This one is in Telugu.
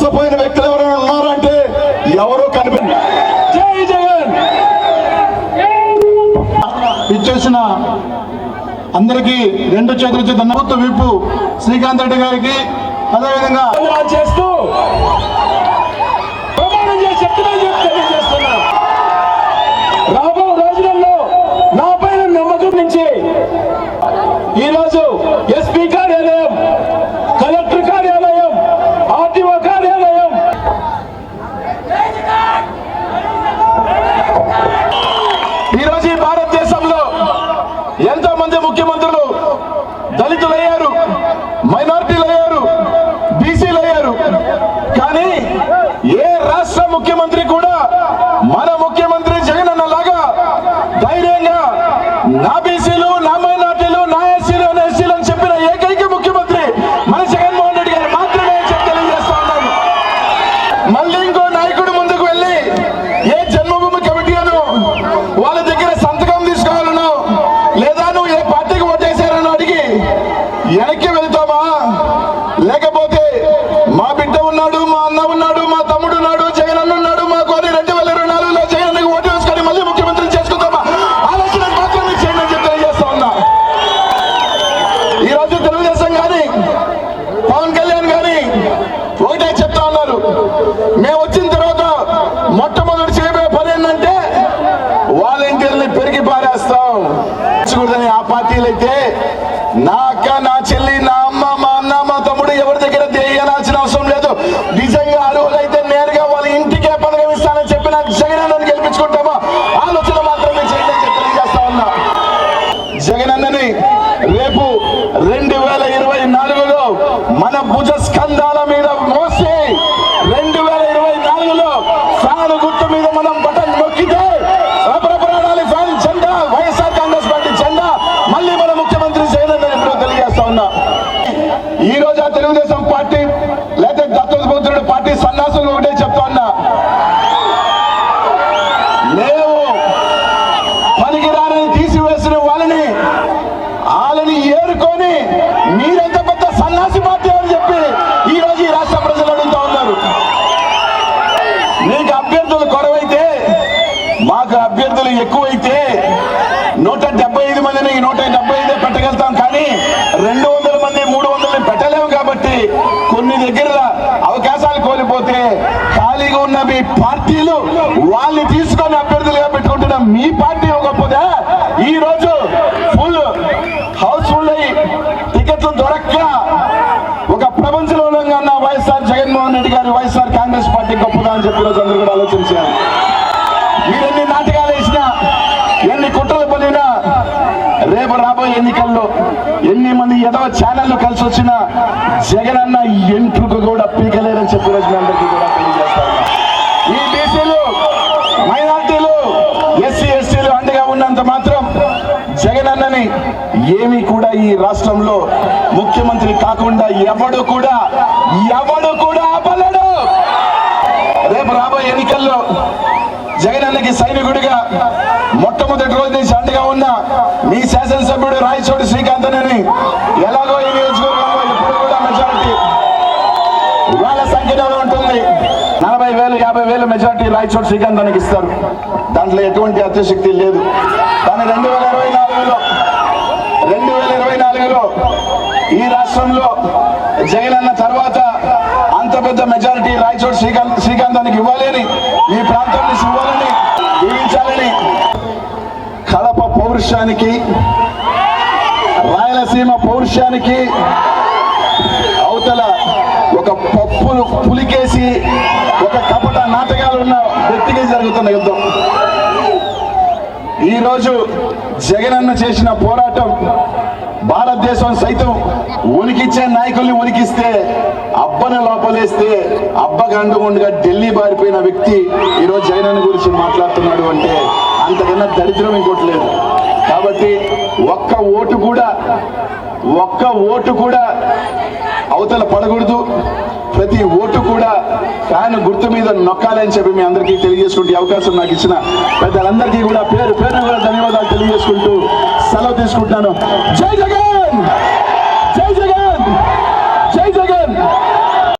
మోసపోయిన వ్యక్తులు ఎవరైనా ఉన్నారంటే ఎవరో కనిపించ. జై జగన్. ఇచ్చేసిన అందరికీ రెండు చేతుల ధన్యవాదాలు. విప్పు శ్రీకాంత్ రెడ్డి గారికి అదేవిధంగా చేస్తూ ప్రమాణం చేసి తెలియజేస్తున్నా. రాబో రోజులలో నా పైన నమ్మకం నుంచి ఈరోజు ఎస్పీ కార్యాలయం, కలెక్టర్ కార్యాలయం, ఆర్టీఓ కార్యాలయం, ఈరోజు ఈ భారతదేశంలో ఎంతో మంది ముఖ్యమంత్రులు దళితులు అయ్యారు, మైనారిటీలు అయ్యారు, బీసీలు అయ్యారు. కానీ ఏ రాష్ట్ర ముఖ్యమంత్రి కూడా మన ముఖ్యమంత్రి జగన్ అన్న లాగా ధైర్యంగా నా బీసీలు, నా మైనారిటీలు, నా ఎస్సీలు, ఎస్సీలు అని చెప్పిన ఏకైక ముఖ్యమంత్రి మన జగన్మోహన్ రెడ్డి గారు మాత్రమే తెలియజేస్తా ఉన్నాను. మళ్ళీ ఇంకో నాయకుడు ముందుకు వెళ్ళి ఏ జన్మభూమి కమిటీ అను వాళ్ళ దగ్గర సంతకం తీసుకోవాలను, లేదా నువ్వు ఏ పార్టీకి ఓటేశారని అడిగి వెనక్కి వెళ్తామా? లేకపోతే మా బిడ్డ ఉన్నాడు, మా అన్న ఉన్నాడు, మా తమ్ముడు ఉన్నాడు, జగన్ అన్న ఉన్నాడు, మా కోరి 2024లో జగన్ అన్నకి ఓటు వేసుకొని మళ్ళీ ముఖ్యమంత్రి చేసుకుందామా? ఆలోచన మాత్రం మీరు చేయండి అని చెప్పి తెలియజేస్తా ఉన్నా. ఈరోజు తెలుగుదేశం కానీ పవన్ కళ్యాణ్ కానీ ఒకటే చెప్తా ఉన్నారు, మేము వచ్చిన తర్వాత మొట్టమొదటి చేయబోయే పని ఏంటంటే వాలంటీర్ని పెరిగి పారేస్తాం. ఆ పార్టీలు అయితే నా అక్క, నా చెల్లి, నా అమ్మ, మా అన్న, మా తమ్ముడు ఎవరి దగ్గర తెలియాల్సిన అవసరం లేదు. నిజంగా అర్హులైతే నేరుగా వాళ్ళ ఇంటికే పథకం ఇస్తానని చెప్పిన జగన్ అన్నని గెలిపించుకుంటామో ఆలోచన మాత్రమే చేయండి అని తెలియజేస్తా ఉన్నా. జగన్ అన్నని రేపు 2024లో మన భుజ స్కంధాల మీద మోసి 2024లో ఫ్యాన్ గుర్తు మీద మనం బటన్ నొక్కితే ఫ్యాన్ జెండా, వైఎస్ఆర్ కాంగ్రెస్ పార్టీ జెండా మళ్ళీ మన ముఖ్యమంత్రి జగన్ అన్నని ఇప్పుడు తెలియజేస్తా ఉన్నా. ఈ రోజు ఆ తెలుగుదేశం పార్టీ లేదా దత్తపుత్రుడు పార్టీ సన్నాసులు ఒకటే చెప్తా ఉన్నా, మేము పనికిరానని తీసివేసిన వాళ్ళని ఏరుకొని మీరెంత పెద్ద సన్నాసి పార్టీ అని చెప్పి ఈ రోజు ఈ రాష్ట్ర ప్రజలు అడుగుతా ఉన్నారు. మీకు అభ్యర్థులు కొరవైతే, మాకు అభ్యర్థులు ఎక్కువైతే 175 మందిని 175 పెట్టగలుగుతాం, కానీ 200 మంది 300 పెట్టలేము. కాబట్టి కొన్ని దగ్గర అవకాశాలు కోల్పోతే ఖాళీగా ఉన్న మీ పార్టీలు వాళ్ళని తీసుకొని అభ్యర్థులుగా పెట్టుకుంటున్న మీ పార్టీ ఇవ్వకపోతే ఈ రోజు ఫుల్ హౌస్ఫుల్ అయ్యి టికెట్లు దొరక్క ఒక ప్రపంచంలో ఉన్న వైఎస్ఆర్ జగన్మోహన్ రెడ్డి గారి వైఎస్ఆర్ కాంగ్రెస్ పార్టీ గొప్పదా అని చెప్పి రోజు అందరూ కూడా ఆలోచించారు. మీరు ఎన్ని నాటకాలు వేసినా, ఎన్ని కుట్రలు పడినా, రేపు రాబోయే ఎన్నికల్లో ఎన్ని మంది ఎదవ ఛానళ్లు కలిసి వచ్చినా జగన్ అన్న ఎంట్రుకు కూడా పీకలేరని చెప్పి రోజు అందరికీ కూడా తెలియజేస్తారు. ఈ బీసీలు, మైనార్టీలు, ఎస్సీ ఎస్టీలు అండగా ఉన్నంత మాత్రం జగన్ అన్నని ఏమీ కూడా ఈ రాష్ట్రంలో ముఖ్యమంత్రి కాకుండా ఎవడు కూడా ఆపలేడు. రేపు రాబోయే ఎన్నికల్లో జగన్ అన్నకి సైనికుడిగా మొట్టమొదటి రోజు నుంచి అండగా ఉన్న మీ శాసనసభ్యుడు రాయచోటి శ్రీకాంత్ అని ఎలాగో ఈ నియోజకవర్గంలో ఎప్పుడు కూడా మెజారిటీ వాళ్ళ సంఖ్యలో ఉంటుంది. 40,000 50,000 మెజారిటీ రాయచోటి శ్రీకాంత్ అన్నకి ఇస్తారు. దాంట్లో ఎటువంటి అత్యశక్తి లేదు. కానీ 2024లో ఈ రాష్ట్రంలో జగన్ అన్న తర్వాత అంత పెద్ద మెజారిటీ రాయచోటి శ్రీకాంత్ అన్నకి ఇవ్వాలి అని, ఈ ప్రాంతం నుంచి ఇవ్వాలని, దీవించాలని కడప పౌరుషానికి, రాయలసీమ పౌరుషానికి అవతల ఒక పప్పులు పులికేసి ఒక కపట నాటకాలు ఉన్న వ్యక్తికి జరుగుతున్న యుద్ధం. ఈరోజు జగన్ అన్న చేసిన పోరాటం భారతదేశం సైతం ఉనికిచ్చే నాయకుల్ని ఉనికిస్తే, అబ్బను లోపలేస్తే అబ్బకు అండుగుండగా ఢిల్లీ బారిపోయిన వ్యక్తి ఈరోజు జగన్ అన్న గురించి మాట్లాడుతున్నాడు అంటే అంతకన్నా దరిద్రం ఇంకోటి లేదు. కాబట్టి ఒక్క ఓటు కూడా అవతల పడకూడదు. ప్రతి ఓటు కూడా ఫ్యాన్ గుర్తు మీద నొక్కాలని చెప్పి మీ అందరికీ తెలియజేసుకుంటే అవకాశం నాకు ఇచ్చిన పెద్దలందరికీ కూడా పేరు పేరున కూడా ధన్యవాదాలు తెలియజేసుకుంటూ సెలవు తీసుకుంటున్నాను. జై జగన్, జై జగన్.